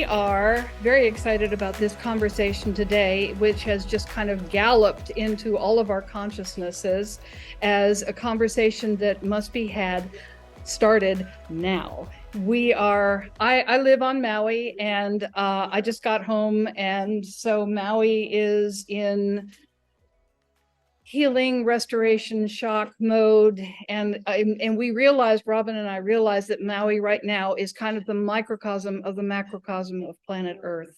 We are very excited about this conversation today, which has just kind of galloped into all of our consciousnesses as a conversation that must be started now. I live on Maui, and I just got home, and so Maui is in healing, restoration, shock mode. And we realized, Robin and I realized, that Maui right now is kind of the microcosm of the macrocosm of planet Earth.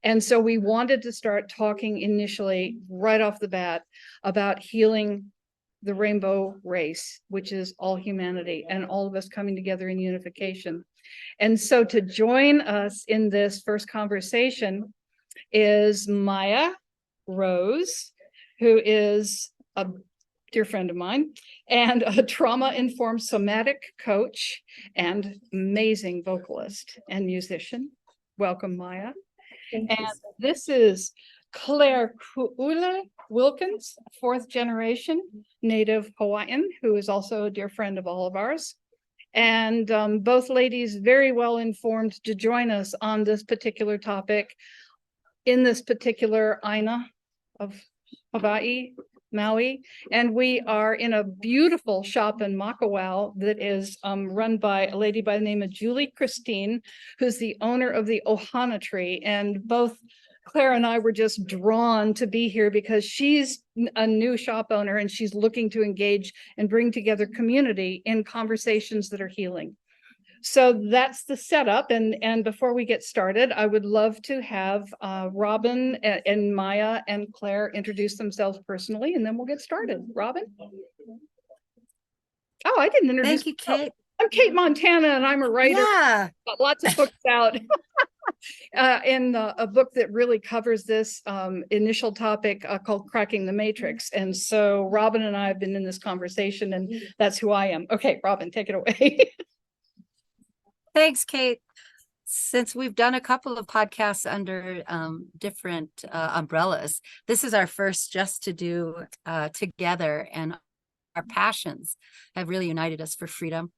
And so we wanted to start talking initially, right off the bat, about healing the rainbow race, which is all humanity and all of us coming together in unification. And so to join us in this first conversation is Maya Rose, who is a dear friend of mine and a trauma-informed somatic coach and amazing vocalist and musician. Welcome, Maya. And this is Claire Ku'ula Wilkins, fourth generation Native Hawaiian, who is also a dear friend of all of ours. And both ladies very well informed to join us on this particular topic in this particular Aina of Hawaii, Maui. And we are in a beautiful shop in Makawao that is run by a lady by the name of Julie Christine, who's the owner of the Ohana Tree. And both Claire and I were just drawn to be here because she's a new shop owner and she's looking to engage and bring together community in conversations that are healing. So that's the setup. And before we get started, I would love to have Robin and Maya and Claire introduce themselves personally, and then we'll get started. Robin? Oh, I didn't introduce Thank you, Kate. I'm Kate Montana, and I'm a writer. Yeah. Got lots of books out. And a book that really covers this initial topic called Cracking the Matrix. And so Robin and I have been in this conversation, and that's who I am. Okay, Robin, take it away. Thanks, Kate. Since we've done a couple of podcasts under different umbrellas, this is our first just to do together, and our passions have really united us for freedom,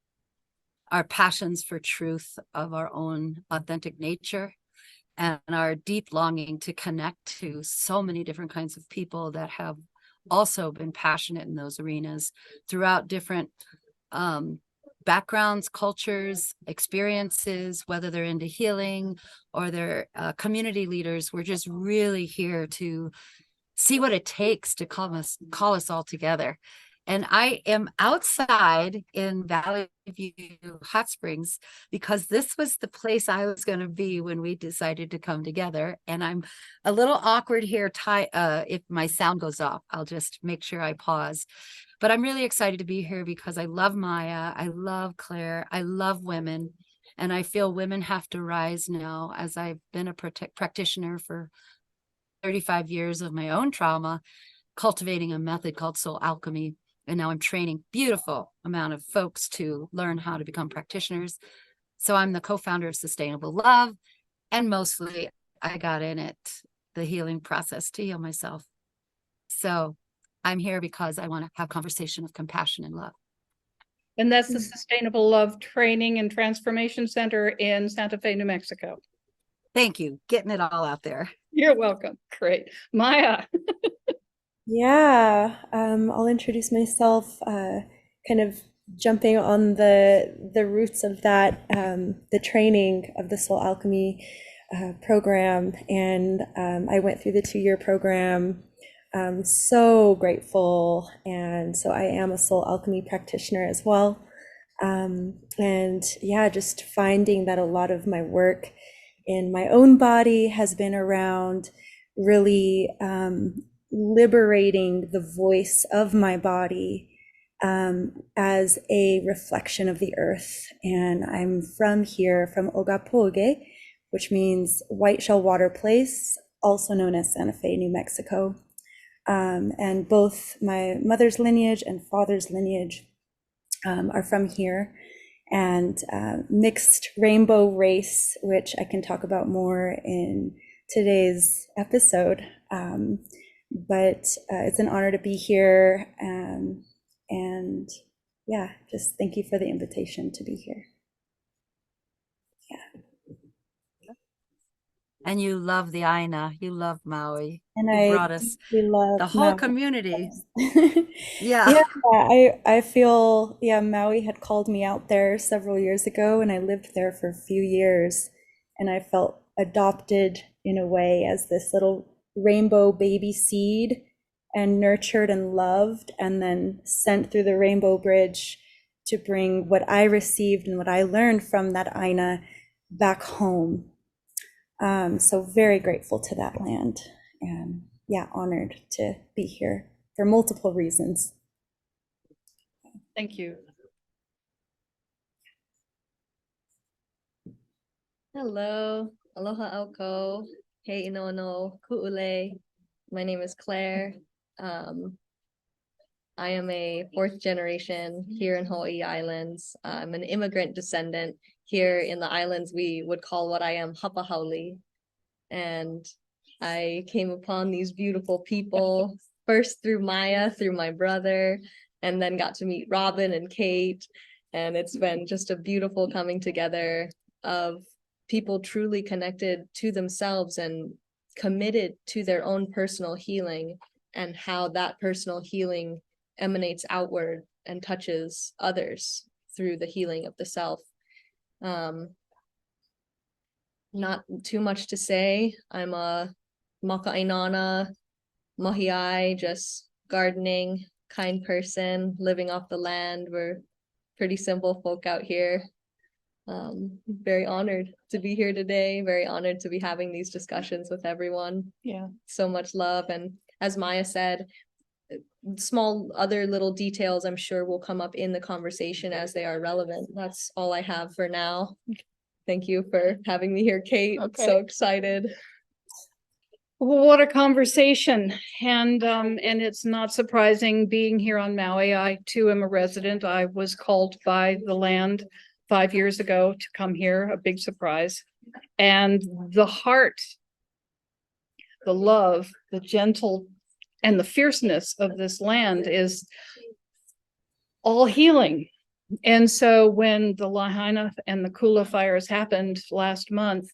our passions for truth of our own authentic nature, and our deep longing to connect to so many different kinds of people that have also been passionate in those arenas throughout different backgrounds, cultures, experiences, whether they're into healing or they're community leaders. We're just really here to see what it takes to call us all together. And I am outside in Valley View Hot Springs because this was the place I was going to be when we decided to come together. And I'm a little awkward here. If my sound goes off, I'll just make sure I pause. But I'm really excited to be here because I love Maya, I love Claire, I love women, and I feel women have to rise now, as I've been a practitioner for 35 years of my own trauma, cultivating a method called soul alchemy. And now I'm training beautiful amount of folks to learn how to become practitioners. So I'm the co-founder of Sustainable Love, and mostly I got in it, the healing process to heal myself. So I'm here because I want to have conversation of compassion and love. And that's the Sustainable Love Training and Transformation Center in Santa Fe, New Mexico. Thank you. Getting it all out there. You're welcome. Great. Maya. Yeah, I'll introduce myself, kind of jumping on the roots of that, the training of the Soul Alchemy program. And I went through the 2-year program. I'm so grateful. And so I am a Soul Alchemy practitioner as well. And yeah, just finding that a lot of my work in my own body has been around really liberating the voice of my body as a reflection of the earth. And I'm from here, from Ogapoge, which means White Shell Water Place, also known as Santa Fe, New Mexico. And both my mother's lineage and father's lineage are from here. And mixed rainbow race, which I can talk about more in today's episode. But it's an honor to be here. And yeah, just thank you for the invitation to be here. Yeah. And you love the Aina, you love Maui. And You I brought us deeply love the whole Maui. community. Yeah, Yeah. I feel, yeah, Maui had called me out there several years ago, and I lived there for a few years, and I felt adopted in a way as this little rainbow baby seed, and nurtured and loved, and then sent through the Rainbow Bridge to bring what I received and what I learned from that Aina back home. So very grateful to that land, and yeah, honored to be here for multiple reasons. Thank you. Hello, aloha auko, he inono, ku'ule. My name is Claire. I am a fourth generation here in Hawaii Islands. I'm an immigrant descendant. Here in the islands, we would call what I am Hapa Haole. And I came upon these beautiful people first through Maya, through my brother, and then got to meet Robin and Kate. And it's been just a beautiful coming together of people truly connected to themselves and committed to their own personal healing, and how that personal healing emanates outward and touches others through the healing of the self. Not too much to say. I'm a maka'inana, mahiai, just gardening, kind person, living off the land. We're pretty simple folk out here. Very honored to be here today. Very honored to be having these discussions with everyone. Yeah. So much love. And as Maya said, small other little details I'm sure will come up in the conversation as they are relevant. That's all I have for now. Thank you for having me here, Kate. Okay. So excited. What a conversation. And it's not surprising being here on Maui. I too am a resident. I was called by the land 5 years ago to come here, a big surprise. And the heart, the love, the gentle, and the fierceness of this land is all healing. And so when the Lahaina and the Kula fires happened last month,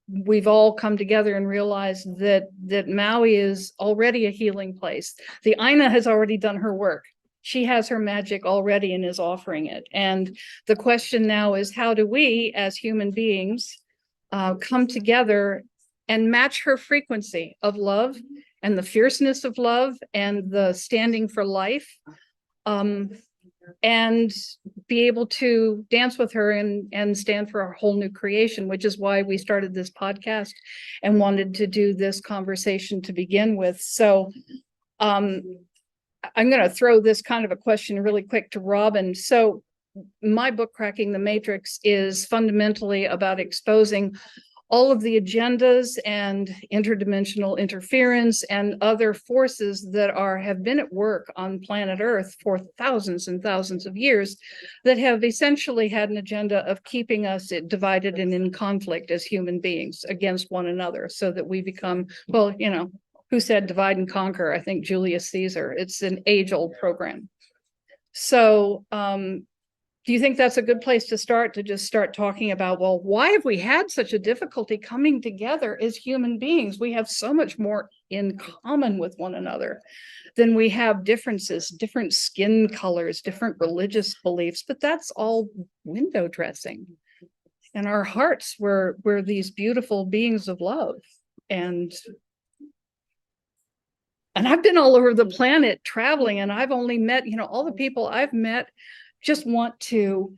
we've all come together and realized that Maui is already a healing place. The Aina has already done her work. She has her magic already and is offering it. And the question now is, how do we as human beings come together and match her frequency of love and the fierceness of love and the standing for life, and be able to dance with her and stand for our whole new creation, which is why we started this podcast and wanted to do this conversation to begin with. So I'm going to throw this kind of a question really quick to Robin. So my book, Cracking the Matrix, is fundamentally about exposing all of the agendas and interdimensional interference and other forces that have been at work on planet Earth for thousands and thousands of years, that have essentially had an agenda of keeping us divided and in conflict as human beings against one another, so that we become, well, you know, who said divide and conquer? I think Julius Caesar. It's an age-old program. So do you think that's a good place to just start talking about, well, why have we had such a difficulty coming together as human beings? We have so much more in common with one another than we have differences, different skin colors, different religious beliefs, but that's all window dressing. And our hearts were these beautiful beings of love. And I've been all over the planet traveling, and I've only met, you know, all the people I've met just want to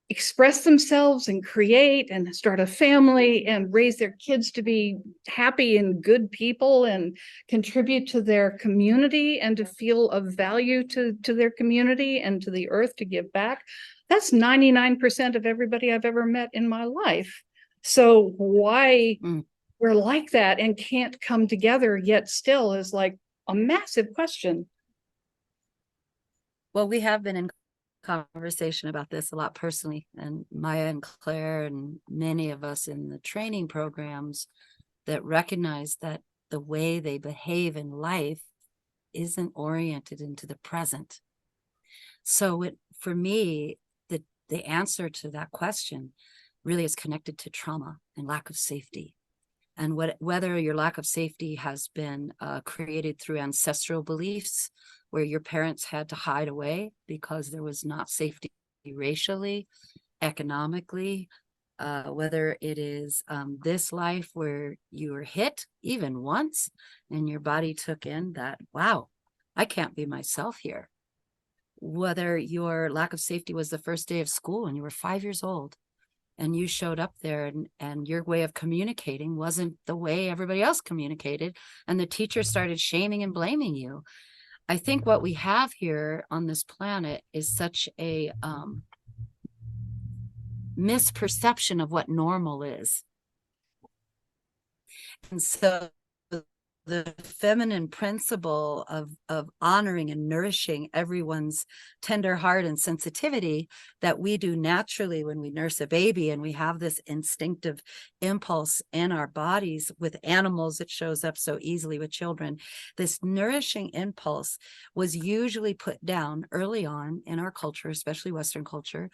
express themselves and create and start a family and raise their kids to be happy and good people and contribute to their community and to feel of value to their community and to the earth, to give back. That's 99% of everybody I've ever met in my life. So why we're like that and can't come together yet still is like a massive question. Well, we have been in conversation about this a lot personally, and Maya and Claire and many of us in the training programs that recognize that the way they behave in life isn't oriented into the present. So for me, the answer to that question really is connected to trauma and lack of safety. And whether your lack of safety has been created through ancestral beliefs, where your parents had to hide away because there was not safety racially, economically, whether it is this life where you were hit even once and your body took in that, wow, I can't be myself here. Whether your lack of safety was the first day of school and you were 5 years old and you showed up there and your way of communicating wasn't the way everybody else communicated, and the teacher started shaming and blaming you. I think what we have here on this planet is such a misperception of what normal is. And so the feminine principle of honoring and nourishing everyone's tender heart and sensitivity that we do naturally when we nurse a baby, and we have this instinctive impulse in our bodies. With animals, it shows up so easily with children. This nourishing impulse was usually put down early on in our culture, especially Western culture,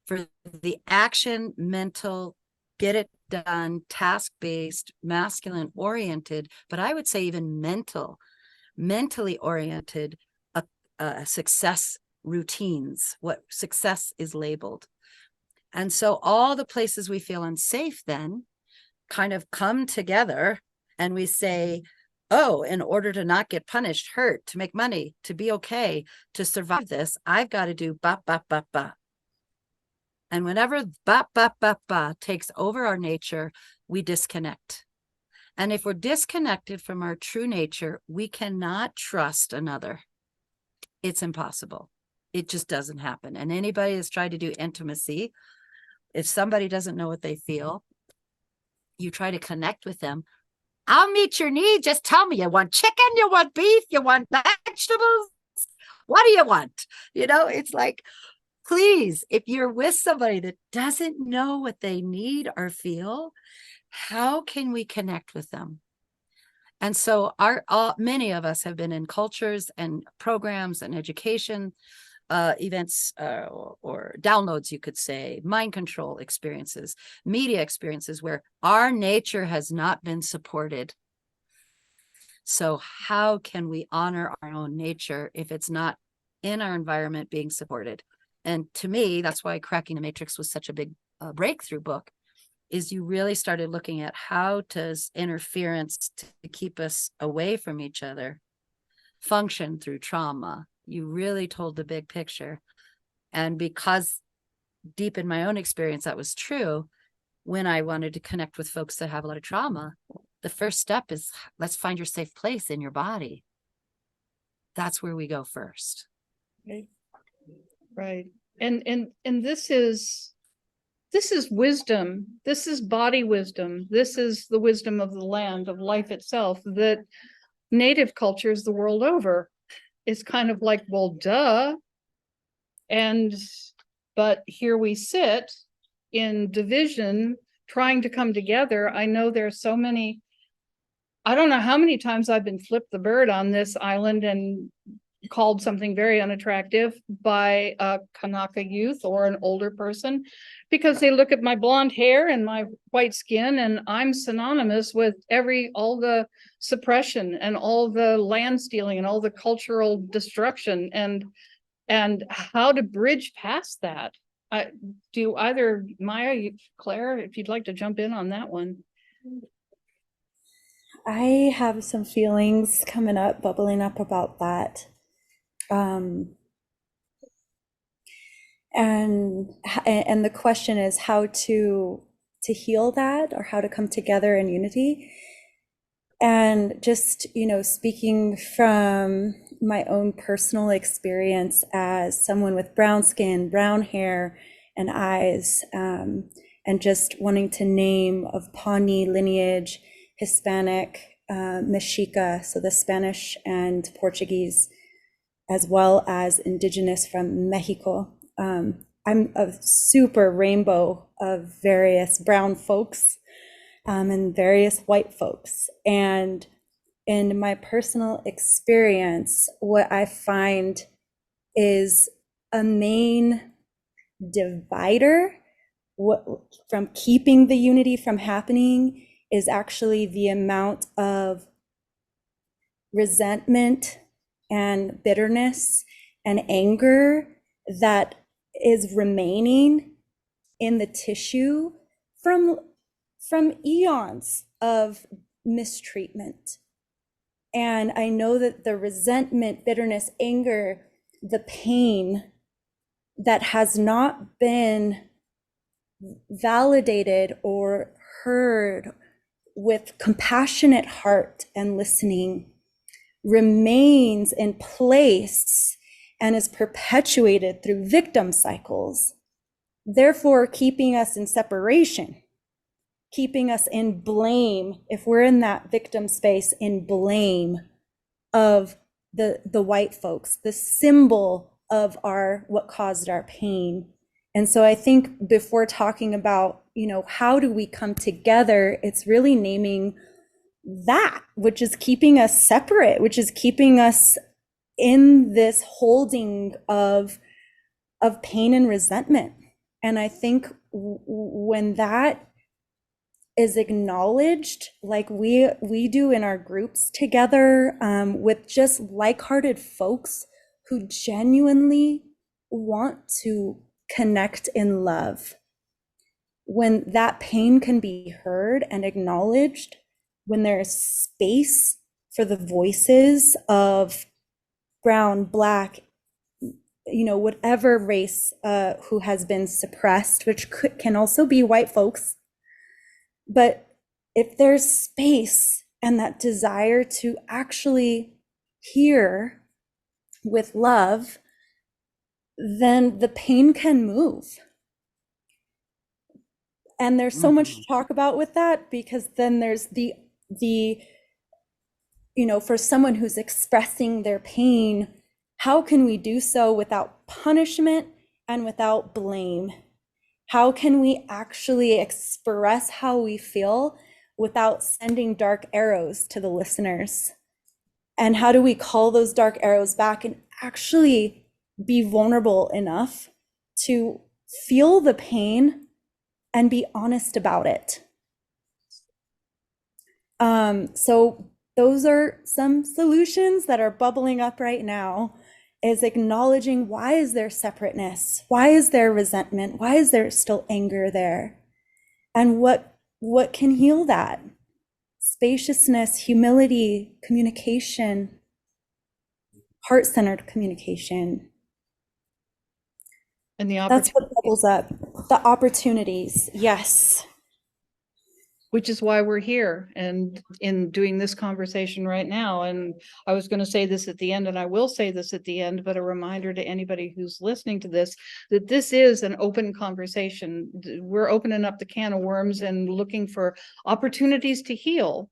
for the action, mental, get it done, task-based, masculine oriented, but I would say even mentally oriented success routines, what success is labeled. And so all the places we feel unsafe then kind of come together, and we say, oh, in order to not get punished, hurt, to make money, to be okay, to survive this, I've got to do ba, ba, ba, ba. And whenever ba, ba, ba, ba takes over our nature, we disconnect. And if we're disconnected from our true nature, we cannot trust another. It's impossible. It just doesn't happen. And anybody that's tried to do intimacy, if somebody doesn't know what they feel, you try to connect with them. I'll meet your needs. Just tell me, you want chicken, you want beef, you want vegetables? What do you want? You know, it's like, please, if you're with somebody that doesn't know what they need or feel, how can we connect with them? And so many of us have been in cultures and programs and education events or downloads, you could say, mind control experiences, media experiences where our nature has not been supported. So how can we honor our own nature if it's not in our environment being supported? And to me, that's why Cracking the Matrix was such a big breakthrough book, is you really started looking at how does interference to keep us away from each other function through trauma. You really told the big picture. And because deep in my own experience, that was true, when I wanted to connect with folks that have a lot of trauma, the first step is, let's find your safe place in your body. That's where we go first. Right. Right. And this is wisdom. This is body wisdom. This is the wisdom of the land, of life itself, that native cultures the world over is kind of like, well, duh. But here we sit in division, trying to come together. I know there's so many, I don't know how many times I've been flipped the bird on this island and called something very unattractive by a Kanaka youth or an older person, because they look at my blonde hair and my white skin, and I'm synonymous with all the suppression and all the land stealing and all the cultural destruction, and how to bridge past that. Do either Maya, Claire, if you'd like to jump in on that one. I have some feelings coming up, bubbling up about that. And the question is how to heal that, or how to come together in unity. And just, speaking from my own personal experience as someone with brown skin, brown hair and eyes, and just wanting to name of Pawnee lineage, Hispanic, Mexica, so the Spanish and Portuguese, as well as indigenous from Mexico. I'm a super rainbow of various brown folks and various white folks. And in my personal experience, what I find is a main divider what from keeping the unity from happening is actually the amount of resentment and bitterness and anger that is remaining in the tissue from eons of mistreatment. And I know that the resentment, bitterness, anger, the pain that has not been validated or heard with compassionate heart and listening remains in place and is perpetuated through victim cycles, therefore keeping us in separation, keeping us in blame, if we're in that victim space, in blame of the white folks, the symbol of what caused our pain. And so I think before talking about, how do we come together, it's really naming that, which is keeping us separate, which is keeping us in this holding of pain and resentment. And I think when that is acknowledged, like we do in our groups together, with just like-hearted folks who genuinely want to connect in love, when that pain can be heard and acknowledged, when there's space for the voices of brown, black, whatever race who has been suppressed, which can also be white folks. But if there's space and that desire to actually hear with love, then the pain can move. And there's so much to talk about with that, because then there's the for someone who's expressing their pain, how can we do so without punishment and without blame? How can we actually express how we feel without sending dark arrows to the listeners? And how do we call those dark arrows back and actually be vulnerable enough to feel the pain and be honest about it? So those are some solutions that are bubbling up right now, is acknowledging, why is there separateness? Why is there resentment? Why is there still anger there? And what can heal that? Spaciousness, humility, communication, heart-centered communication. And the That's what opportunity, bubbles up. The opportunities, yes. which is why we're here and in doing this conversation right now. And I was going to say this at the end, and I will say this at the end, but a reminder to anybody who's listening to this, that this is an open conversation. We're opening up the can of worms and looking for opportunities to heal,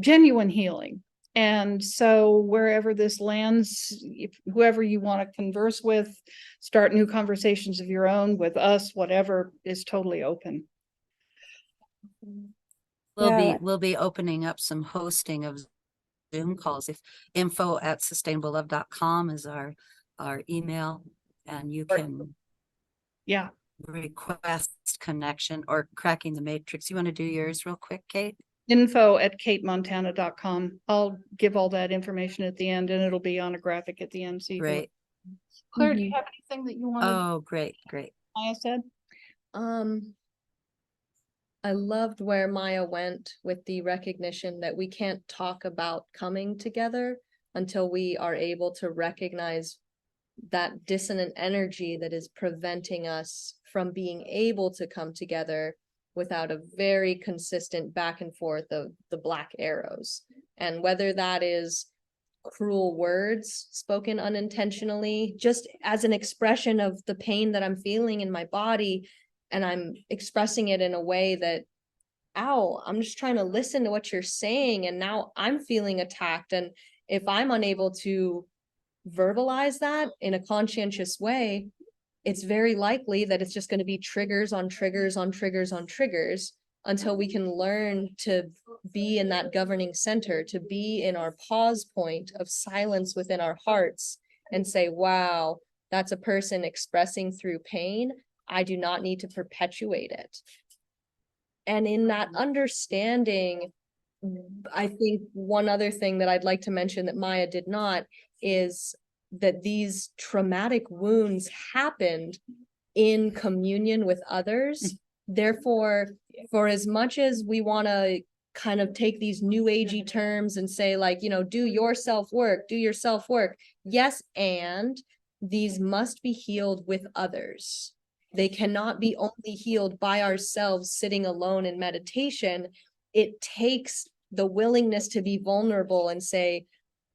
genuine healing. And so wherever this lands, whoever you want to converse with, start new conversations of your own with us, whatever, is totally open. We'll be opening up some hosting of Zoom calls. If info@sustainablelove.com is our email, and you can request connection or cracking the matrix. You want to do yours real quick, Kate? info@katemontana.com. I'll give all that information at the end, and it'll be on a graphic at the end. So Great. Claire, do you have anything that you wanted? Oh, great. Maya said? I loved where Maya went with the recognition that we can't talk about coming together until we are able to recognize that dissonant energy that is preventing us from being able to come together without a very consistent back and forth of the black arrows. And whether that is cruel words spoken unintentionally, just as an expression of the pain that I'm feeling in my body, and I'm expressing it in a way that, ow, I'm just trying to listen to what you're saying, and now I'm feeling attacked. And if I'm unable to verbalize that in a conscientious way, it's very likely that it's just going to be triggers on triggers on triggers on triggers until we can learn to be in that governing center, to be in our pause point of silence within our hearts and say, wow, that's a person expressing through pain. I do not need to perpetuate it. And in that understanding, I think one other thing that I'd like to mention that Maya did not is that these traumatic wounds happened in communion with others. Therefore, for as much as we want to kind of take these new agey terms and say like, you know, do your self-work, do your self-work. Yes, and these must be healed with others. They cannot be only healed by ourselves sitting alone in meditation. It takes the willingness to be vulnerable and say,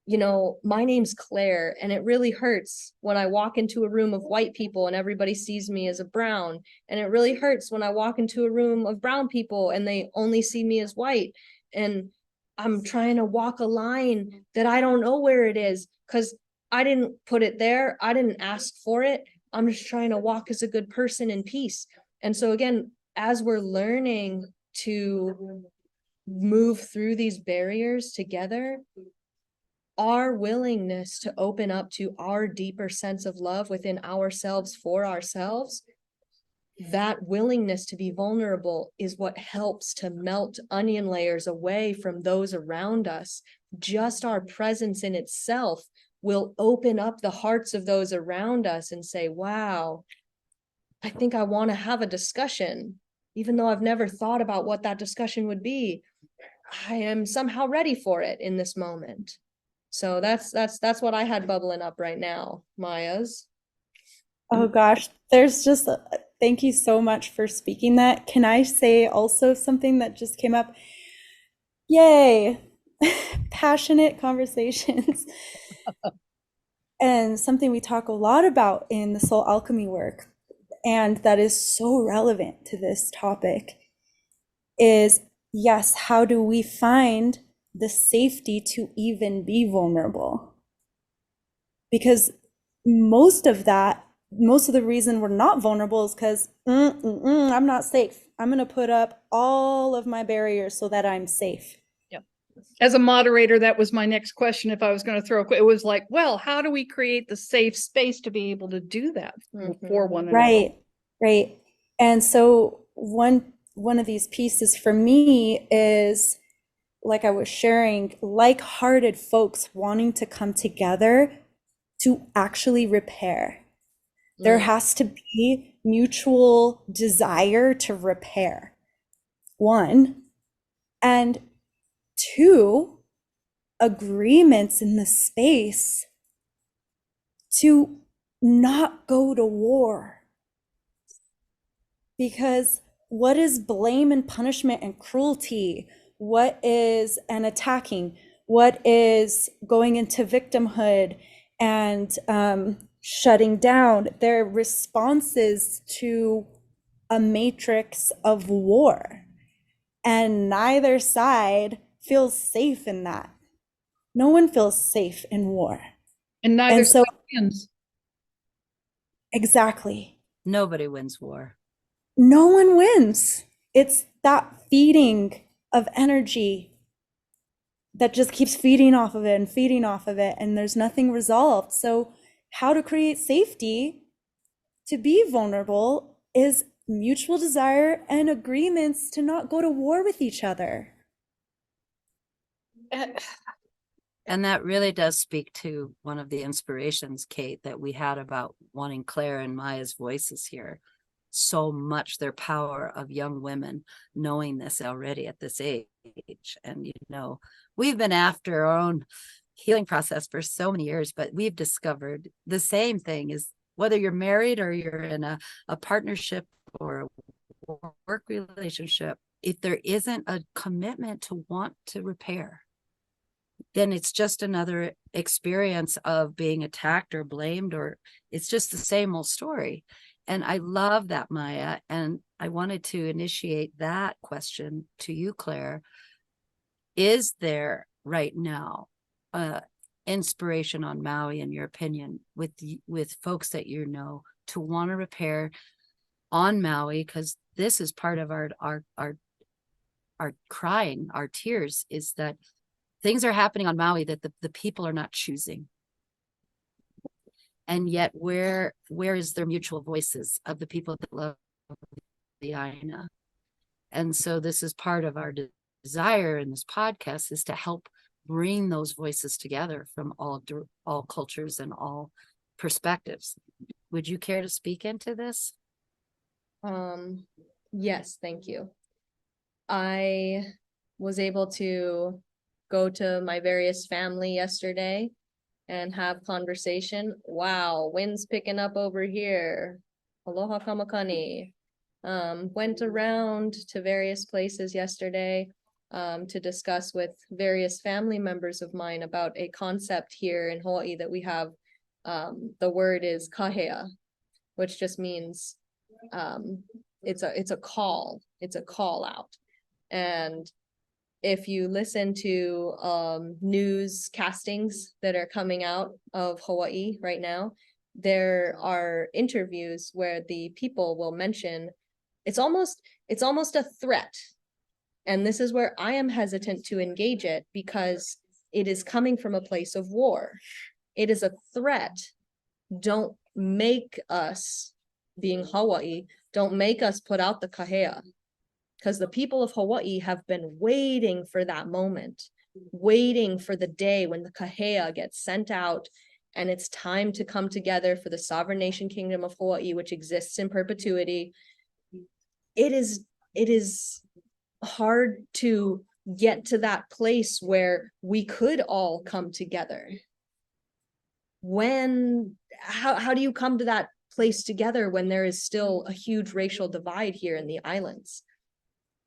you know, my name's Claire, and it really hurts when I walk into a room of white people and everybody sees me as a brown. And it really hurts when I walk into a room of brown people and they only see me as white. And I'm trying to walk a line that I don't know where it is because I didn't put it there. I didn't ask for it. I'm just trying to walk as a good person in peace. And so again, as we're learning to move through these barriers together, our willingness to open up to our deeper sense of love within ourselves for ourselves, that willingness to be vulnerable is what helps to melt onion layers away from those around us. Just our presence in itself will open up the hearts of those around us and say, wow, I think I want to have a discussion, even though I've never thought about what that discussion would be. I am somehow ready for it in this moment. So that's what I had bubbling up right now, Maya's. Oh gosh, there's just thank you so much for speaking that. Can I say also something that just came up? Yay, passionate conversations. And something we talk a lot about in the soul alchemy work, and that is so relevant to this topic, is yes, how do we find the safety to even be vulnerable? Because most of the reason we're not vulnerable is because I'm not safe. I'm going to put up all of my barriers so that I'm safe. As a moderator, that was my next question. If I was going to throw it was like, well, how do we create the safe space to be able to do that for one another? Right. And so one of these pieces for me is, like I was sharing, like-hearted folks wanting to come together to actually repair. There has to be mutual desire to repair, one, and two, agreements in the space to not go to war. Because what is blame and punishment and cruelty? What is an attacking? What is going into victimhood and shutting down? They're responses to a matrix of war. And neither side feels safe in that. No one feels safe in war. And neither side wins. Exactly. Nobody wins war. No one wins. It's that feeding of energy that just keeps feeding off of it and feeding off of it, and there's nothing resolved. So how to create safety to be vulnerable is mutual desire and agreements to not go to war with each other. And that really does speak to one of the inspirations, Kate, that we had about wanting Claire and Maya's voices here. So much their power of young women knowing this already at this age. And, you know, we've been after our own healing process for so many years, but we've discovered the same thing is whether you're married or you're in a partnership or a work relationship, if there isn't a commitment to want to repair, then it's just another experience of being attacked or blamed, or it's just the same old story. And I love that, Maya. And I wanted to initiate that question to you, Claire. Is there right now inspiration on Maui, in your opinion, with folks that you know to want to repair on Maui? Because this is part of our crying, our tears, is that things are happening on Maui that the people are not choosing. And yet where is their mutual voices of the people that love the Aina? And so this is part of our desire in this podcast, is to help bring those voices together from all cultures and all perspectives. Would you care to speak into this? Yes, thank you. I was able to go to my various family yesterday and have conversation. Wow, wind's picking up over here. Aloha kamakani. Went around to various places yesterday to discuss with various family members of mine about a concept here in Hawaii that we have. The word is kahea, which just means it's a call. It's a call out. And if you listen to news castings that are coming out of Hawaii right now, there are interviews where the people will mention it's almost a threat. And this is where I am hesitant to engage it, because it is coming from a place of war. It is a threat. Don't make us, being Hawaii, don't make us put out the kahea. Because the people of Hawaii have been waiting for that moment, waiting for the day when the kahea gets sent out and it's time to come together for the sovereign nation kingdom of Hawaii, which exists in perpetuity. It is hard to get to that place where we could all come together. How do you come to that place together when there is still a huge racial divide here in the islands?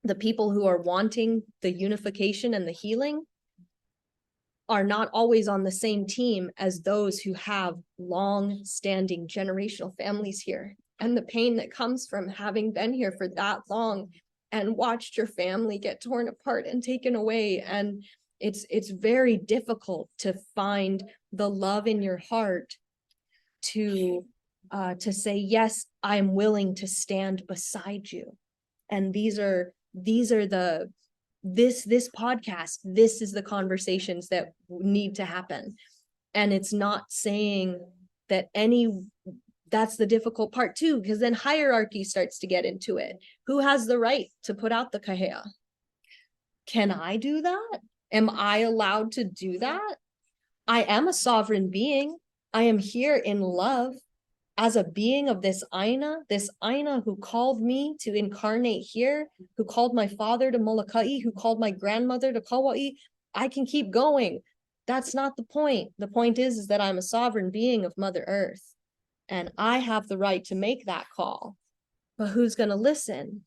The people who are wanting the unification and the healing are not always on the same team as those who have long-standing generational families here. And the pain that comes from having been here for that long and watched your family get torn apart and taken away. And it's very difficult to find the love in your heart to say, yes, I'm willing to stand beside you. And these are this podcast, this is the conversations that need to happen. And it's not saying that that's the difficult part too, because then hierarchy starts to get into it. Who has the right to put out the kahea? Can I do that? Am I allowed to do that? I am a sovereign being. I am here in love as a being of this Aina who called me to incarnate here, who called my father to Molokai, who called my grandmother to Kauai. I can keep going. That's not the point. The point is that I'm a sovereign being of Mother Earth. And I have the right to make that call. But who's going to listen?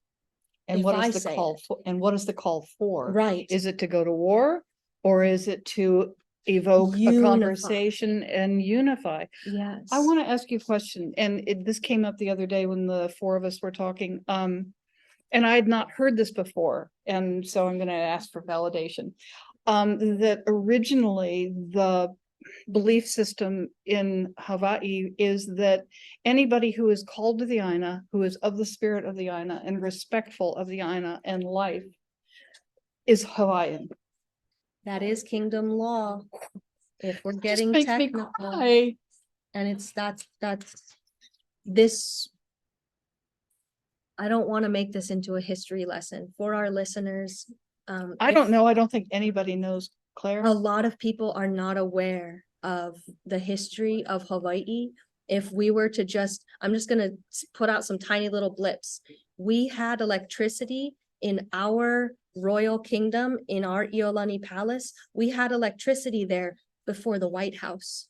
And if what I is the say call it? for, and what is the call for? Right. Is it to go to war, or is it to evoke a Unify. conversation and unify? Yes. I want to ask you a question, and this came up the other day when the four of us were talking. And I had not heard this before, and so I'm going to ask for validation. That originally the belief system in Hawaii is that anybody who is called to the Aina, who is of the spirit of the Aina and respectful of the Aina and life, is Hawaiian. That is kingdom law. If we're Just getting makes me technical. cry. And it's that's this. I don't want to make this into a history lesson for our listeners. I don't know. I don't think anybody knows, Claire. A lot of people are not aware of the history of Hawaii. If we were to I'm just going to put out some tiny little blips. We had electricity in our royal kingdom, in our Iolani Palace. We had electricity there before the White House.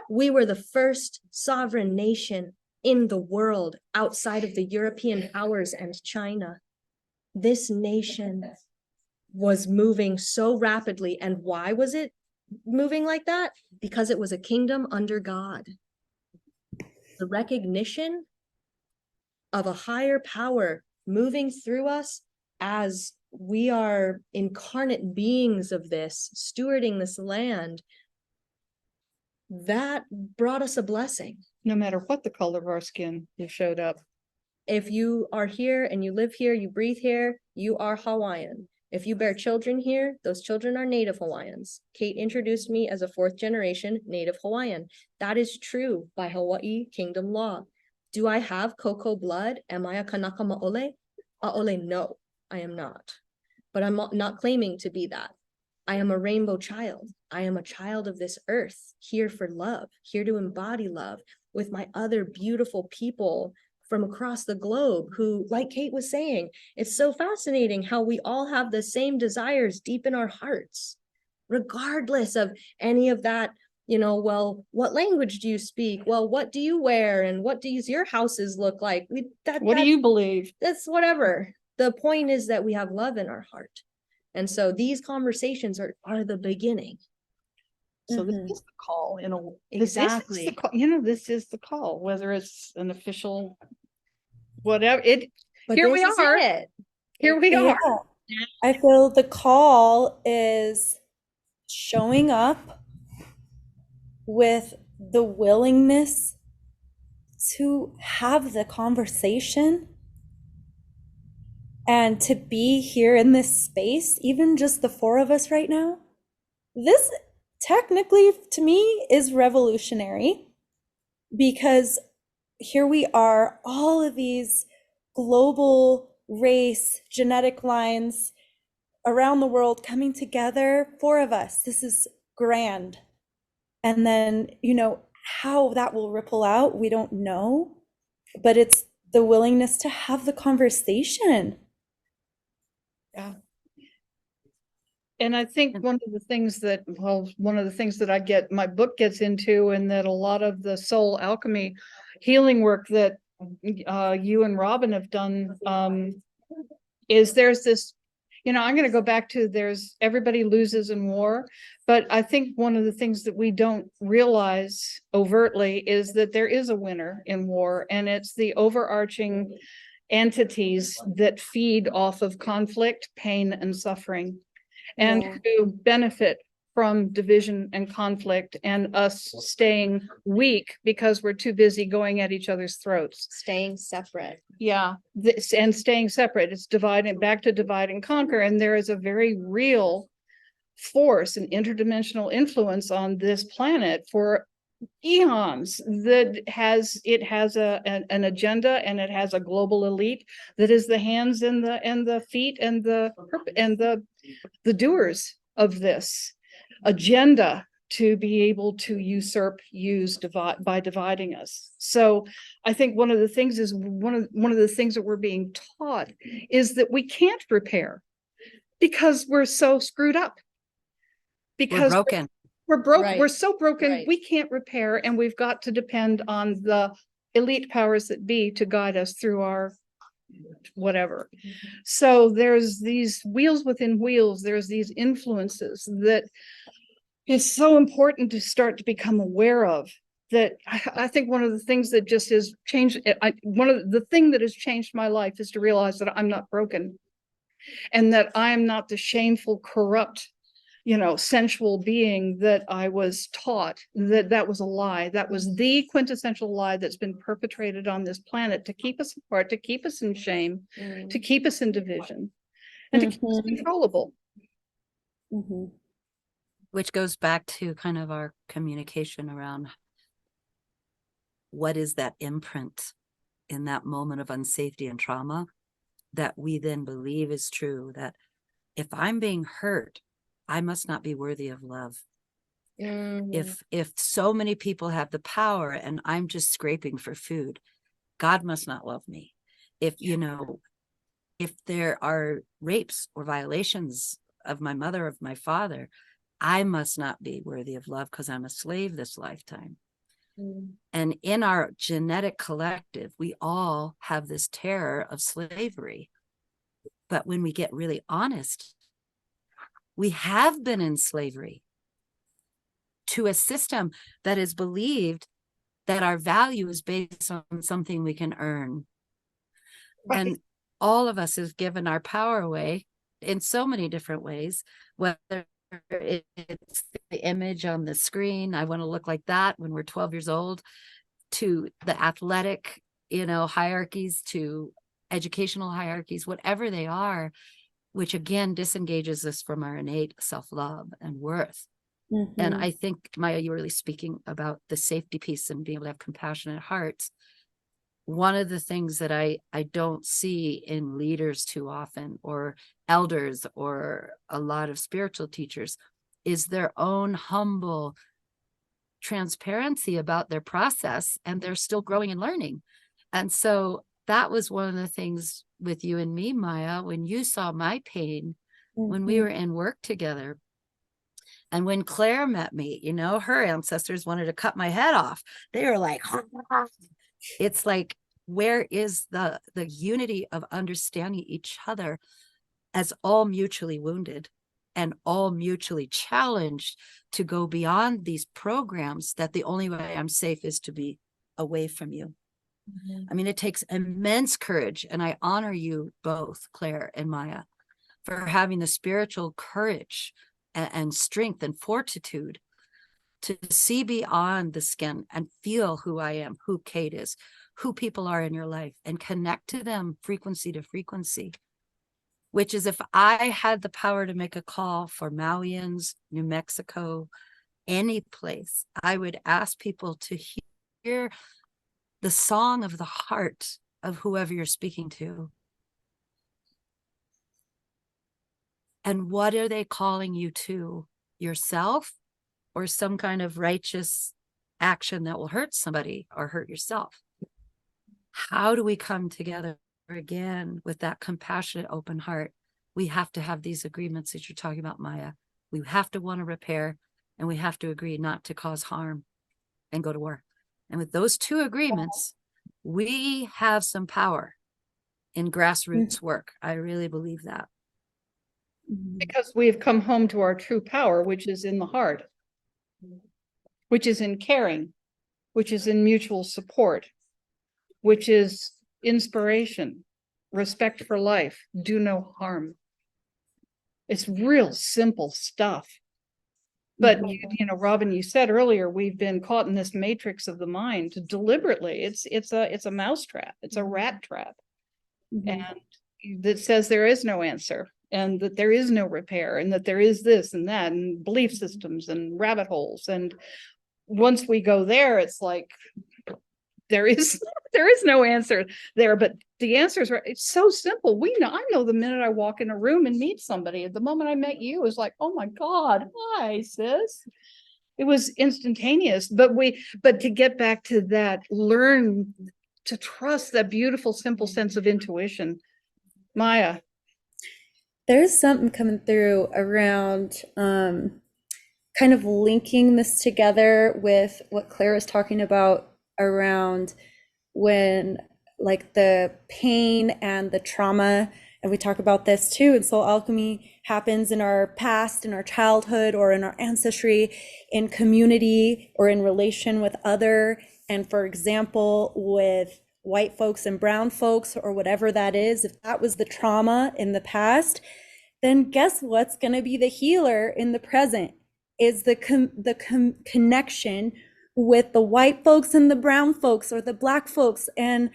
We were the first sovereign nation in the world outside of the European powers and China. This nation was moving so rapidly. And why was it moving like that? Because it was a kingdom under God. The recognition of a higher power moving through us as we are incarnate beings of this, stewarding this land, that brought us a blessing. No matter what the color of our skin, you showed up. If you are here and you live here, you breathe here, you are Hawaiian. If you bear children here, those children are Native Hawaiians. Kate introduced me as a 4th generation Native Hawaiian. That is true by Hawaii kingdom law. Do I have Coco blood? Am I a Kanaka Ma'ole? A'ole, no, I am not. But I'm not claiming to be that. I am a rainbow child. I am a child of this earth, here for love, here to embody love with my other beautiful people from across the globe who, like Kate was saying, it's so fascinating how we all have the same desires deep in our hearts, regardless of any of that, well, what language do you speak? Well, what do you wear? And what does your houses look like? What do you believe? That's whatever. The point is that we have love in our heart. And so these conversations are the beginning. So this Mhm. is the call, Exactly. This is the call, whether it's an official, whatever, But here we this is are. it. Here we Yeah, are. I feel the call is showing up with the willingness to have the conversation and to be here in this space, even just the 4 of us right now. This technically, to me, is revolutionary because here we are, all of these global race genetic lines around the world coming together, 4 of us. This is grand. And then, how that will ripple out, we don't know, but it's the willingness to have the conversation. Yeah. And I think one of the things that I get, my book gets into, and that a lot of the soul alchemy healing work that you and Robin have done, is there's this, I'm going to go back to everybody loses in war, but I think one of the things that we don't realize overtly is that there is a winner in war, and it's the overarching entities that feed off of conflict, pain, and suffering, and Yeah. who benefit from division and conflict and us staying weak because we're too busy going at each other's throats. Staying separate. Yeah, and staying separate. It's back to divide and conquer. And there is a very real force and interdimensional influence on this planet for eons that has an agenda, and it has a global elite that is the hands and the feet and the doers of this agenda to be able to divide by dividing us. So I think one of the things that we're being taught is that we can't repair because we're so screwed up. We're Because broken. we're broke. Right. We're so broken. Right. We can't repair, and we've got to depend on the elite powers that be to guide us through our whatever. So there's these wheels within wheels. There's these influences that is so important to start to become aware of. That I think one of the things that just has changed, one of the thing that has changed my life is to realize that I'm not broken, and that I am not the shameful, corrupt, sensual being that I was taught. That was a lie. That was the quintessential lie that's been perpetrated on this planet to keep us apart, to keep us in shame, to keep us in division, and to keep us controllable. Mm-hmm. Which goes back to kind of our communication around what is that imprint in that moment of unsafety and trauma that we then believe is true, that if I'm being hurt, I must not be worthy of love. If so many people have the power and I'm just scraping for food, God must not love me. If there are rapes or violations of my mother, of my father, I must not be worthy of love because I'm a slave this lifetime. And in our genetic collective, we all have this terror of slavery. But when we get really honest, we have been in slavery to a system that is believed that our value is based on something we can earn. Right. And all of us has given our power away in so many different ways, whether it's the image on the screen, I want to look like that when we're 12 years old, to the athletic, hierarchies, to educational hierarchies, whatever they are. which again disengages us from our innate self-love and worth. And Mhm. I think, Maya, you were really speaking about the safety piece and being able to have compassionate hearts. One of the things that I don't see in leaders too often, or elders, or a lot of spiritual teachers, is their own humble transparency about their process, and they're still growing and learning. And so that was one of the things with you and me, Maya, when you saw my pain, when we Mhm. were in work together. And when Claire met me, you know, her ancestors wanted to cut my head off. They were like, it's like, where is the unity of understanding each other as all mutually wounded and all mutually challenged to go beyond these programs, that the only way I'm safe is to be away from you. I mean, it takes immense courage, and I honor you both, Claire and Maya, for having the spiritual courage and strength and fortitude to see beyond the skin and feel who I am, who Kate is, who people are in your life, and connect to them frequency to frequency. Which is, if I had the power to make a call for Mauians, New Mexico, any place, I would ask people to hear the song of the heart of whoever you're speaking to. And what are they calling you to? Yourself, or some kind of righteous action that will hurt somebody or hurt yourself? How do we come together again with that compassionate, open heart? We have to have these agreements that you're talking about, Maya. We have to want to repair, and we have to agree not to cause harm and go to war. And with those two agreements, we have some power in grassroots work. I really believe that. Mhm. Because we've come home to our true power, which is in the heart, which is in caring, which is in mutual support, which is inspiration, respect for life, do no harm. It's real simple stuff. But Mhm. you know, Robin, you said earlier, we've been caught in this matrix of the mind deliberately. It's a mousetrap. It's a rat trap. Mhm. And that says there is no answer, and that there is no repair, and that there is this and that, and belief systems and rabbit holes. And once we go there, it's like there is there is no answer there. But the answer is, it's so simple. We know, I know the minute I walk in a room and meet somebody. The moment I met you, it was like, oh my God, hi, sis. It was instantaneous. But to get back to that, learn to trust that beautiful, simple sense of intuition. Maya. There's something coming through around kind of linking this together with what Claire was talking about around when like the pain and the trauma, and we talk about this too, and soul alchemy happens in our past, in our childhood, or in our ancestry, in community, or in relation with other. And for example, with white folks and brown folks, or whatever that is, if that was the trauma in the past, then guess what's going to be the healer in the present is the connection with the white folks and the brown folks, or the black folks. And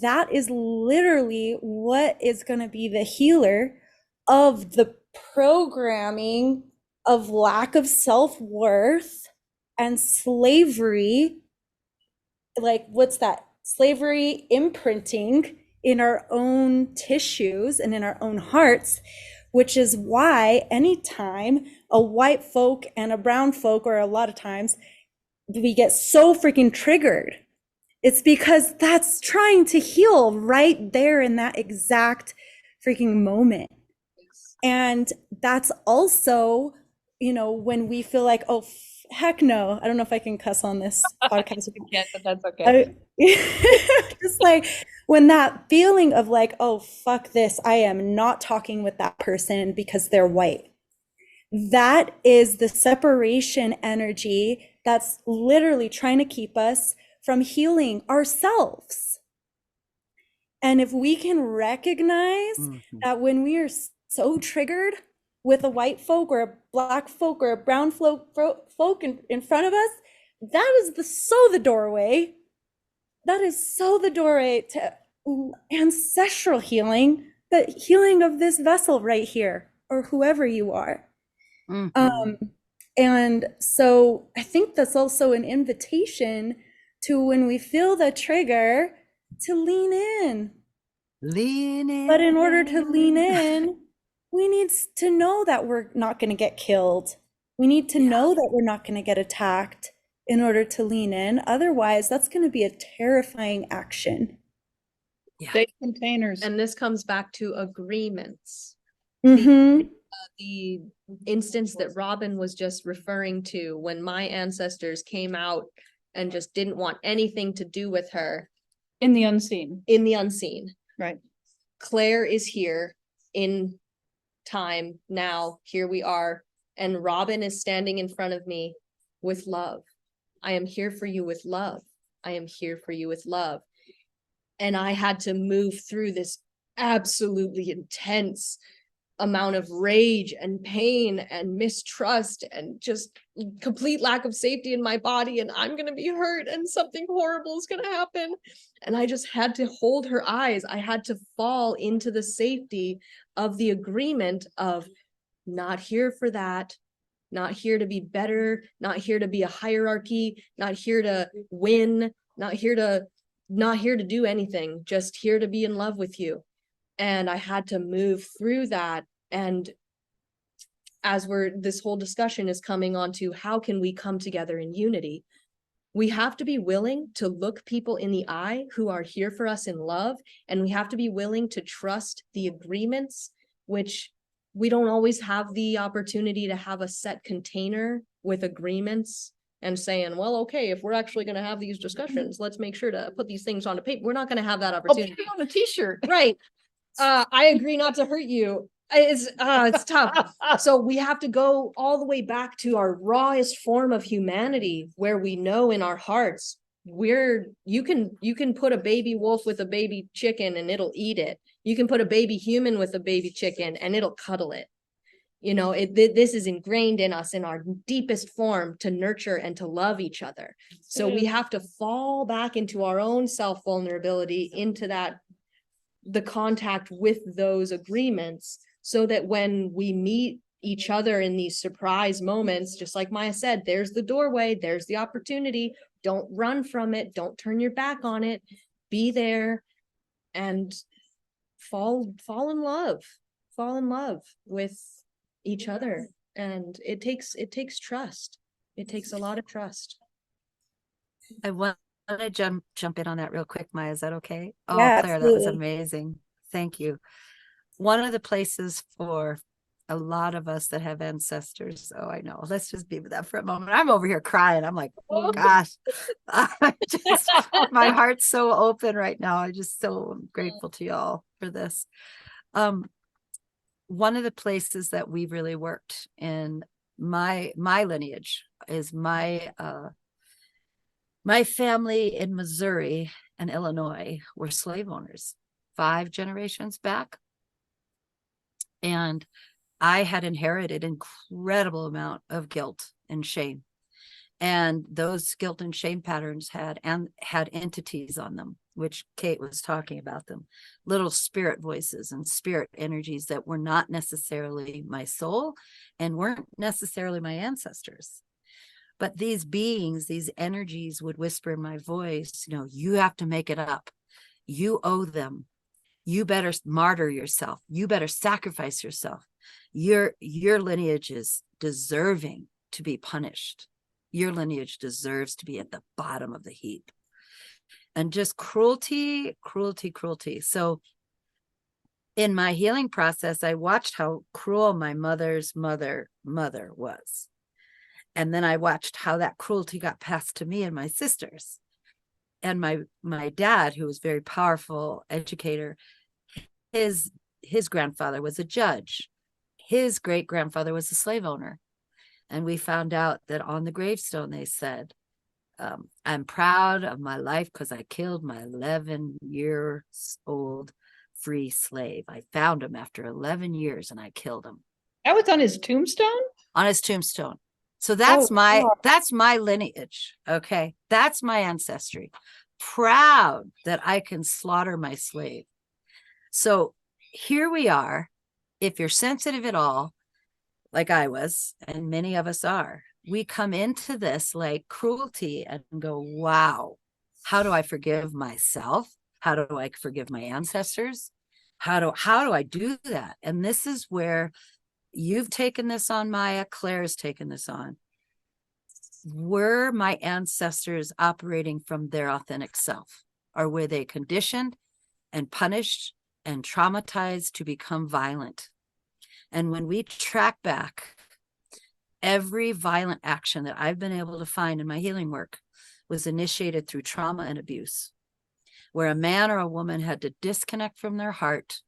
that is literally what is going to be the healer of the programming of lack of self-worth and slavery. Like, what's that? Slavery imprinting in our own tissues and in our own hearts, which is why anytime a white folk and a brown folk, or a lot of times, we get so freaking triggered, it's because that's trying to heal right there in that exact freaking moment. And that's also, you know, when we feel like, oh, heck no, I don't know if I can cuss on this podcast. You can't, but that's okay. Just like when that feeling of like, oh, fuck this, I am not talking with that person because they're white. That is the separation energy that's literally trying to keep us from healing ourselves. And if we can recognize that when we are so triggered with a white folk or a black folk or a brown folk in front of us, that is the doorway. That is so the doorway to ancestral healing but healing of this vessel right here, or whoever you are. Mhm. And so I think that's also an invitation to, when we feel the trigger, to lean in. Lean in. But in order to lean in, we need to know that we're not going to get killed. We need to know that we're not going to get attacked in order to lean in. Otherwise, that's going to be a terrifying action. Safe containers. And this comes back to agreements. Mm-hmm. The instance that Robin was just referring to, when my ancestors came out and just didn't want anything to do with her In the unseen, in the unseen. right? Claire is here in time now. Here we are. And Robin is standing in front of me with love. I am here for you with love. I am here for you with love. And I had to move through this absolutely intense amount of rage and pain and mistrust and just complete lack of safety in my body, and I'm going to be hurt and something horrible is going to happen. And I just had to hold her eyes. I had to fall into the safety of the agreement of not here for that, not here to be better, not here to be a hierarchy, not here to win, not here to do anything, just here to be in love with you. And I had to move through that. And as this whole discussion is coming on to how can we come together in unity, we have to be willing to look people in the eye who are here for us in love. And we have to be willing to trust the agreements, which we don't always have the opportunity to have a set container with agreements and saying, well, okay, if we're actually going to have these discussions, let's make sure to put these things onto paper. We're not going to have that Oh, opportunity. put it on a t-shirt. Right. I agree not to hurt you. It's tough. So we have to go all the way back to our rawest form of humanity, where we know in our hearts you can put a baby wolf with a baby chicken and it'll eat it. You can put a baby human with a baby chicken and it'll cuddle it. You know, this is ingrained in us in our deepest form, to nurture and to love each other. So we have to fall back into our own self-vulnerability, into the contact with those agreements, so that when we meet each other in these surprise moments, just like Maya said, there's the doorway, there's the opportunity. Don't run from it. Don't turn your back on it. Be there and fall in love with each other. And it takes trust. It takes a lot of trust. I want to jump in on that real quick, Maya. Is that okay? Oh, Yeah, Claire, that was absolutely. amazing. Thank you. One of the places for a lot of us that have ancestors. Oh, I know. Let's just be with that for a moment. I'm over here crying. I'm like, oh gosh, my heart's so open right now. I'm just so grateful to y'all for this. One of the places that we've really worked in my lineage is my family in Missouri and Illinois were slave owners 5 generations back. And I had inherited an incredible amount of guilt and shame. And those guilt and shame patterns had entities on them, which Kate was talking about them, little spirit voices and spirit energies that were not necessarily my soul and weren't necessarily my ancestors. But these beings, these energies would whisper in my voice, you know, you have to make it up. You owe them. You better martyr yourself. You better sacrifice yourself. Your lineage is deserving to be punished. Your lineage deserves to be at the bottom of the heap. And just cruelty. So in my healing process, I watched how cruel my mother's mother was. And then I watched how that cruelty got passed to me and my sisters. And my dad, who was a very powerful educator, his grandfather was a judge. His great grandfather was a slave owner. And we found out that on the gravestone, they said, I'm proud of my life because I killed my 11-year-old free slave. I found him after 11 years and I killed him. That was on his tombstone? On his tombstone. So that's my lineage. Okay. That's my ancestry. Proud that I can slaughter my slave. So here we are. If you're sensitive at all, like I was, and many of us are, we come into this like cruelty and go, wow, how do I forgive myself? How do I forgive my ancestors? How do I do that? And this is where you've taken this on, Maya, Claire's taken this on. Were my ancestors operating from their authentic self? Or were they conditioned and punished and traumatized to become violent? And when we track back, every violent action that I've been able to find in my healing work was initiated through trauma and abuse, where a man or a woman had to disconnect from their heart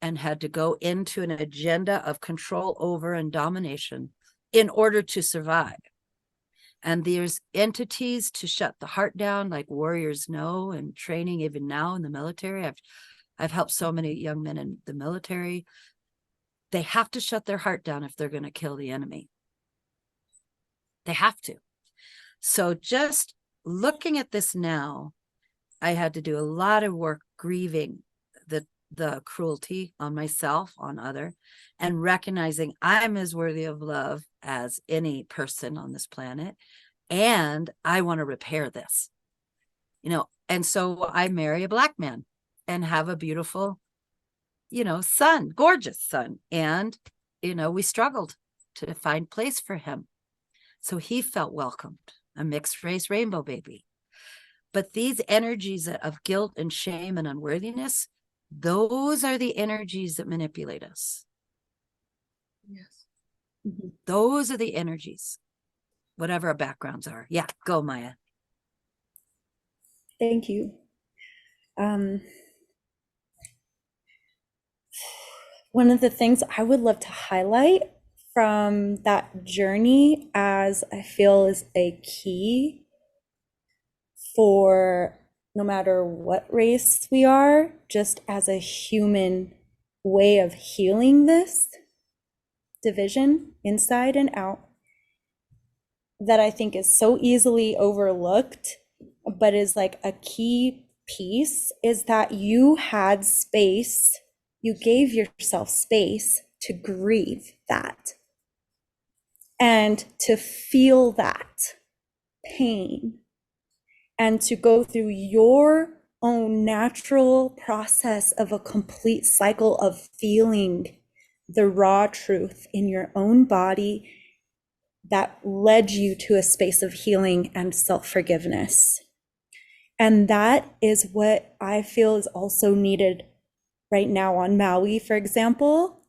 and had to go into an agenda of control over and domination in order to survive. And there's entities to shut the heart down, like warriors know, and training even now in the military. I've helped so many young men in the military. They have to shut their heart down if they're going to kill the enemy. They have to. So just looking at this now, I had to do a lot of work grieving the cruelty on myself, on other, and recognizing I'm as worthy of love as any person on this planet. And I want to repair this, and so I marry a Black man and have a beautiful, son, gorgeous son. And, we struggled to find place for him. So he felt welcomed, a mixed race rainbow baby. But these energies of guilt and shame and unworthiness, those are the energies that manipulate us. Yes. Mhm. Those are the energies, whatever our backgrounds are. Yeah, go, Maya. Thank you. One of the things I would love to highlight from that journey, as I feel is a key for no matter what race we are, just as a human way of healing this division inside and out, that I think is so easily overlooked, but is like a key piece, is that you had space, you gave yourself space to grieve that and to feel that pain and to go through your own natural process of a complete cycle of feeling the raw truth in your own body that led you to a space of healing and self-forgiveness. And that is what I feel is also needed right now on Maui, for example.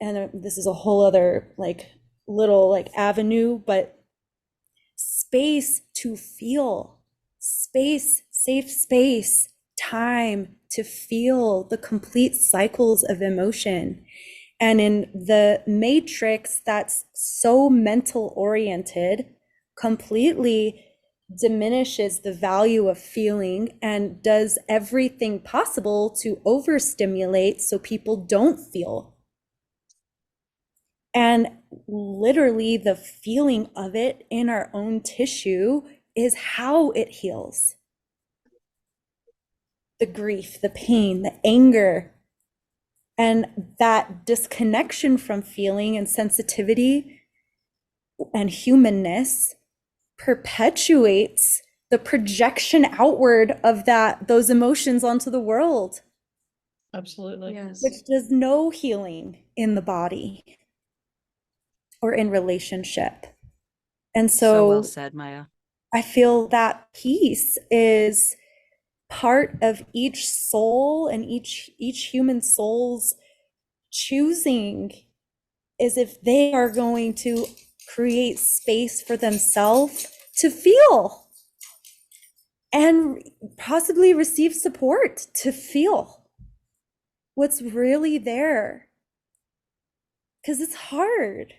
And this is a whole other little avenue, but space to feel, space, safe space, time to feel the complete cycles of emotion. And in the matrix that's so mental oriented, completely diminishes the value of feeling and does everything possible to overstimulate so people don't feel. And literally the feeling of it in our own tissue is how it heals. The grief, the pain, the anger, and that disconnection from feeling and sensitivity and humanness perpetuates the projection outward of those emotions onto the world. Absolutely. Yes. Which does no healing in the body or in relationship. And So well so said, Maya. I feel that peace is part of each soul and each human soul's choosing, is if they are going to create space for themselves to feel and possibly receive support to feel what's really there. Because it's hard,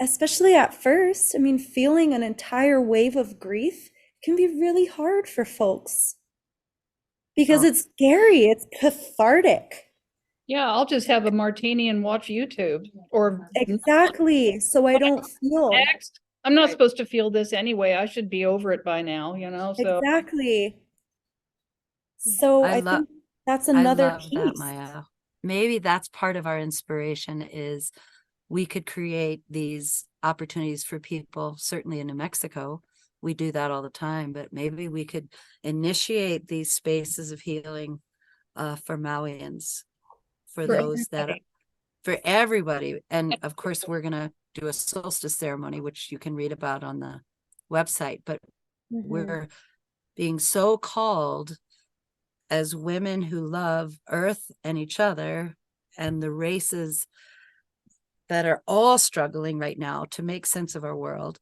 especially at first. I mean, feeling an entire wave of grief can be really hard for folks because Oh. it's scary, it's cathartic. Yeah, I'll just have a martini and watch YouTube or Exactly. So I don't feel. next. I'm not supposed to feel this anyway. I should be over it by now, so. Exactly. So I I love think That's I another love that, piece. Maya. Maybe that's part of our inspiration is we could create these opportunities for people, certainly in New Mexico. We do that all the time, but maybe we could initiate these spaces of healing for Mauians, for For those that everybody. for everybody. And of course, we're going to do a solstice ceremony, which you can read about on the website. But Mhm. we're being so called as women who love Earth and each other and the races that are all struggling right now to make sense of our world.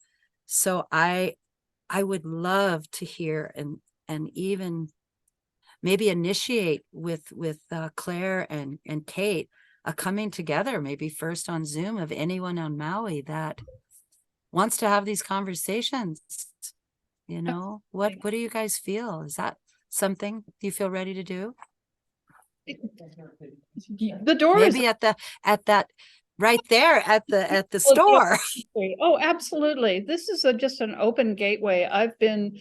So I would love to hear and even maybe initiate with Claire and Kate a coming together, maybe first on Zoom, of anyone on Maui that wants to have these conversations. You know, what do you guys feel? Is that something you feel ready to do? The door is Maybe at that right there at the Well, yeah, store. oh, absolutely. This is just an open gateway. I've been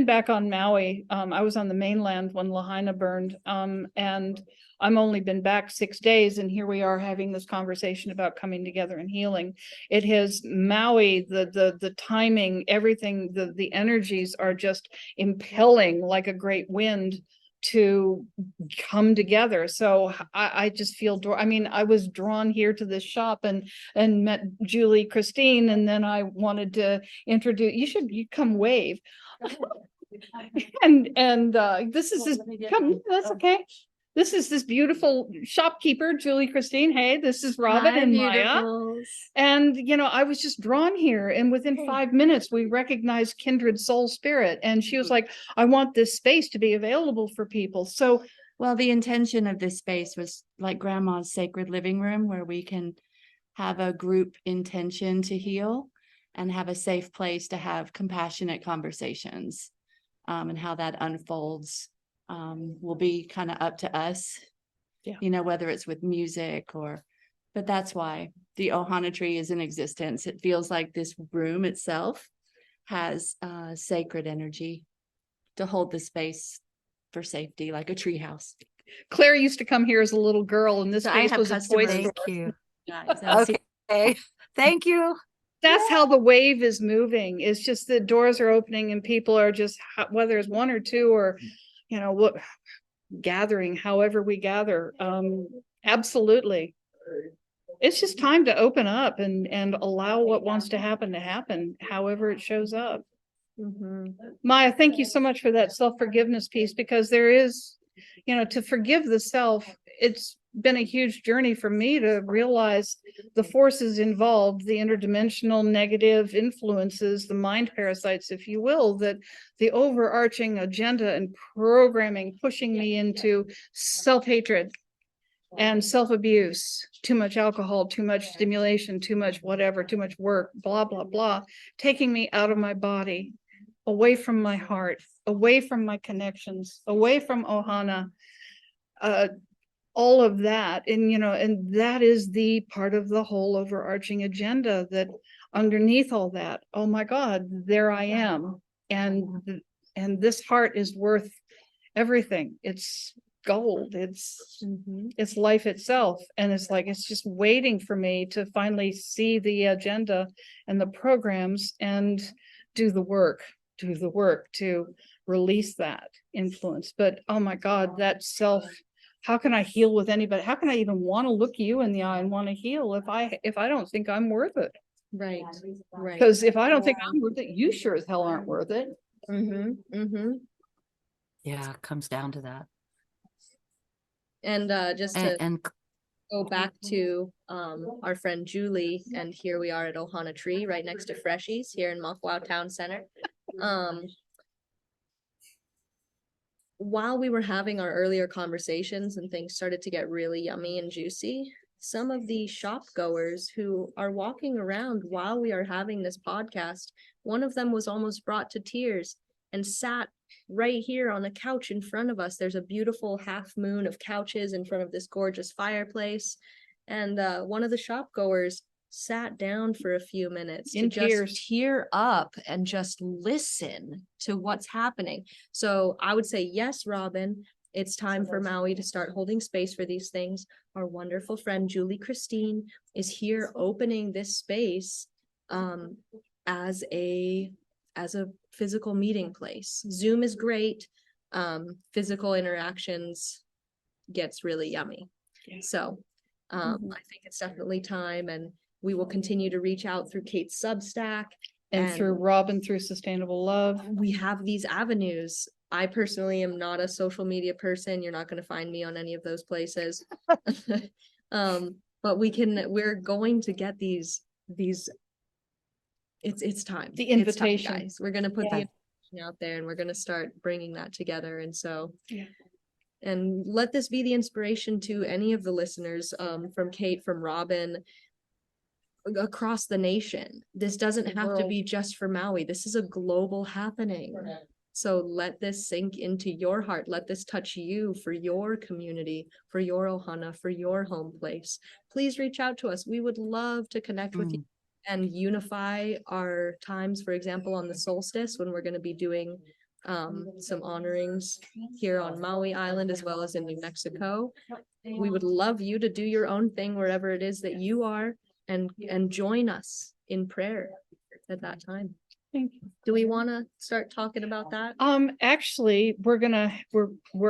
back on Maui. I was on the mainland when Lahaina burned. And I'm only been back 6 days, and here we are having this conversation about coming together and healing. It has Maui, the timing, everything, the energies are just impelling like a great wind to come together. So I just feel, I mean, I was drawn here to this shop and met Julie Christine, and then I wanted to introduce, you come wave. And this is this, come, that's okay. This is this beautiful shopkeeper, Julie Christine. Hey, this is Robin Hi, and Maya. beautifuls. And, I was just drawn here, and within 5 minutes, we recognized kindred soul spirit. And she was like, I want this space to be available for people. So Well, the intention of this space was like grandma's sacred living room where we can have a group intention to heal and have a safe place to have compassionate conversations. And how that unfolds will be kind of up to us. Yeah. Whether it's with music but that's why the Ohana tree is in existence. It feels like this room itself has sacred energy to hold the space for safety, like a tree house. Claire used to come here as a little girl, and this So I space have was a toy customers. store. Thank you. Guys, I'll see- Okay. Thank you. That's how the wave is moving. It's just the doors are opening and people are just, whether it's one or two or, what, gathering, however we gather. Absolutely. It's just time to open up and allow what wants to happen, however it shows up. Maya, thank you so much for that self-forgiveness piece, because there is, to forgive the self, it's been a huge journey for me to realize the forces involved, the interdimensional negative influences, the mind parasites, if you will, that the overarching agenda and programming pushing me into self-hatred and self-abuse, too much alcohol, too much stimulation, too much whatever, too much work, blah, blah, blah, taking me out of my body, away from my heart, away from my connections, away from Ohana, all of that. And, and that is the part of the whole overarching agenda, that underneath all that, oh my God, there I am. And this heart is worth everything. It's gold. It's life itself. And it's like, it's just waiting for me to finally see the agenda and the programs and do the work to release that influence. But oh my God, that self, how can I heal with anybody? How can I even want to look you in the eye and want to heal if I don't think I'm worth it? Right. Because if I don't think I'm worth it, you sure as hell aren't worth it. Yeah, it comes down to that. And just to And go back to our friend Julie, and here we are at Ohana Tree right next to Freshies here in Mokwa Town Center. While we were having our earlier conversations and things started to get really yummy and juicy, some of the shop goers who are walking around while we are having this podcast, one of them was almost brought to tears and sat right here on a couch in front of us. There's a beautiful half moon of couches in front of this gorgeous fireplace. And one of the shop goers sat down for a few minutes In to tears. just tear up and just listen to what's happening. So I would say, yes, Robin, It's time for Maui to start holding space for these things. Our wonderful friend Julie Christine is here opening this space as a physical meeting place. Zoom is great. Physical interactions gets really yummy. Yeah. So Mhm. I think it's definitely time, and we will continue to reach out through Kate's Substack. And through Robin, through Sustainable Love. We have these avenues. I personally am not a social media person. You're not going to find me on any of those places. But we're going to get these, it's time. The It's time, invitation. guys. We're going to put the Yeah. invitation out there, and we're going to start bringing that together. And so, Yeah. and let this be the inspiration to any of the listeners, from Kate, from Robin, across the nation. This doesn't have to world. be just for Maui. This is a global happening. So let this sink into your heart. Let this touch you for your community, for your ohana, for your home place. Please reach out to us. We would love to connect with you and unify our times. For example, on the solstice, when we're going to be doing some honorings here on Maui Island as well as in New Mexico. We would love you to do your own thing wherever it is that you are, and join us in prayer at that time. Thank you. Do we want to start talking about that? Actually, we're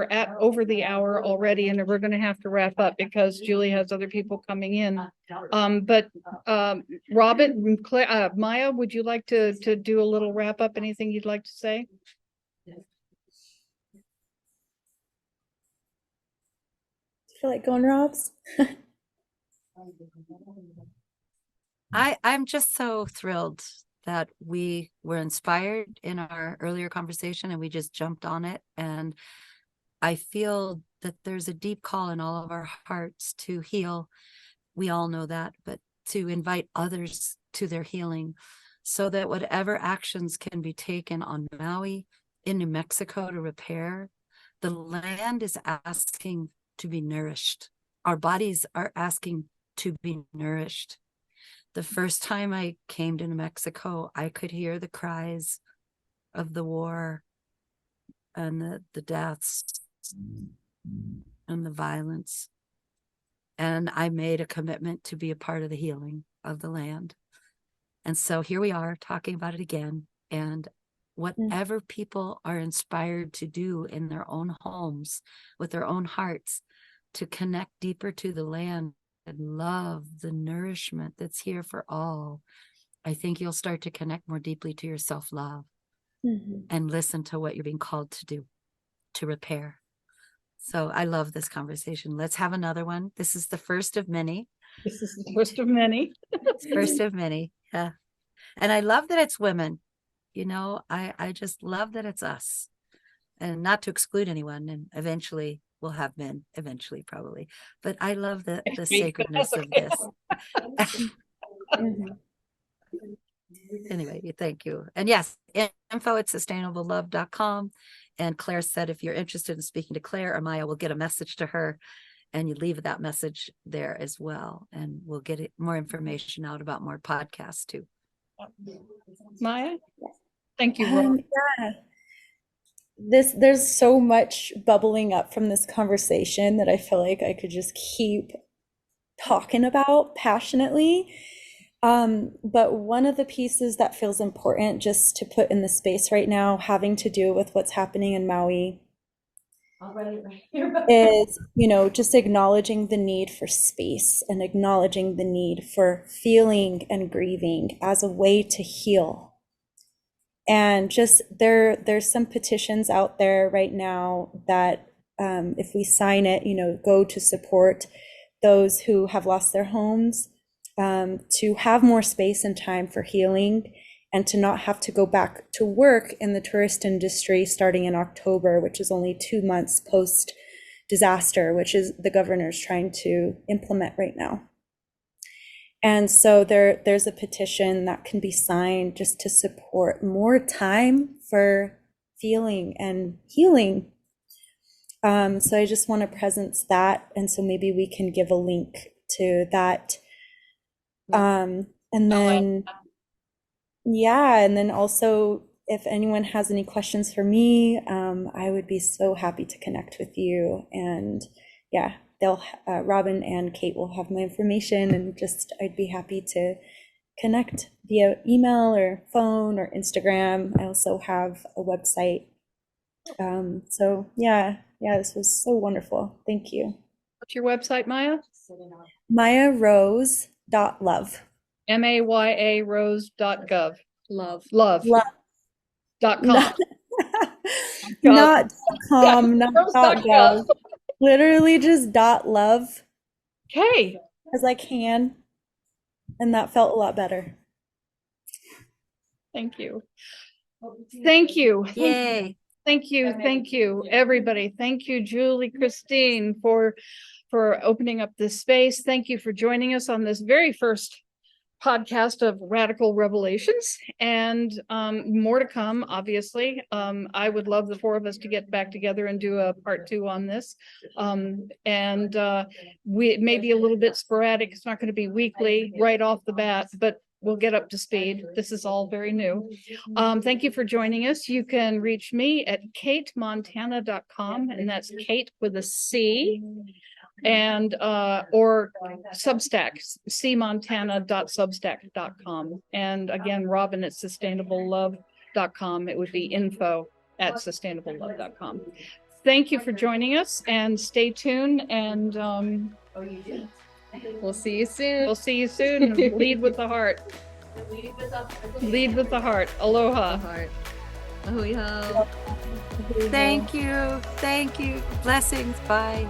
at over the hour already, and we're gonna have to wrap up because Julie has other people coming in. But Robin, Claire, Maya, would you like to do a little wrap up? Anything you'd like to say? Feel like going, Robs? I'm just so thrilled that we were inspired in our earlier conversation and we just jumped on it. And I feel that there's a deep call in all of our hearts to heal. We all know that, but to invite others to their healing so that whatever actions can be taken on Maui, in New Mexico to repair, the land is asking to be nourished. Our bodies are asking to be nourished. The first time I came to New Mexico, I could hear the cries of the war and the deaths and the violence. And I made a commitment to be a part of the healing of the land. And so here we are talking about it again. And whatever people are inspired to do in their own homes with their own hearts to connect deeper to the land and love the nourishment that's here for all, I think you'll start to connect more deeply to your self-love and listen to what you're being called to do, to repair. So I love this conversation. Let's have another one. This is the first of many. This is the first of many. First of many. Yeah. And I love that it's women. You know, I just love that it's us, and not to exclude anyone. And eventually we'll have men, eventually, probably. But I love the sacredness of this. Anyway, thank you. And yes, info@sustainablelove.com. And Claire said, if you're interested in speaking to Claire or Maya, we'll get a message to her and you leave that message there as well. And we'll get more information out about more podcasts too. Maya? Thank you, Robin. Yeah. There's so much bubbling up from this conversation that I feel like I could just keep talking about passionately. But one of the pieces that feels important just to put in the space right now, having to do with what's happening in Maui, is, just acknowledging the need for space and acknowledging the need for feeling and grieving as a way to heal. And just there's some petitions out there right now that if we sign it, go to support those who have lost their homes, to have more space and time for healing, and to not have to go back to work in the tourist industry starting in October, which is only 2 months post disaster, which is the governor's trying to implement right now. And so there's a petition that can be signed just to support more time for feeling and healing. So I just want to presence that. And so maybe we can give a link to that. And then, and then also if anyone has any questions for me, I would be so happy to connect with you. And yeah, Robin and Kate will have my information, and just I'd be happy to connect via email or phone or Instagram. I also have a website. So yeah, this was so wonderful. Thank you. What's your website, Maya? MayaRose.love. MayaRose.gov. Love. Love. Love. .com. Not .com, not Rose.gov. .gov. Literally just .love Okay. as I can. And that felt a lot better. Thank you. Thank you. Yay. Thank you, everybody. Thank you, Julie, Christine, for opening up this space. Thank you for joining us on this very first podcast of Radical Revelations, and more to come, obviously. I would love the four of us to get back together and do a part 2 on this. We may be a little bit sporadic. It's not going to be weekly right off the bat, but we'll get up to speed. This is all very new. Thank you for joining us. You can reach me at katemontana.com, and that's Kate with a C, and or Substack, cmontana.substack.com. And again, Robin at sustainablelove.com. It would be info@sustainablelove.com. Thank you for joining us, and stay tuned, and We'll see you soon. we'll see you soon. And lead with the heart. Lead with the heart. Aloha. Heart. Ahui ho. Thank you. Thank you. Blessings. Bye.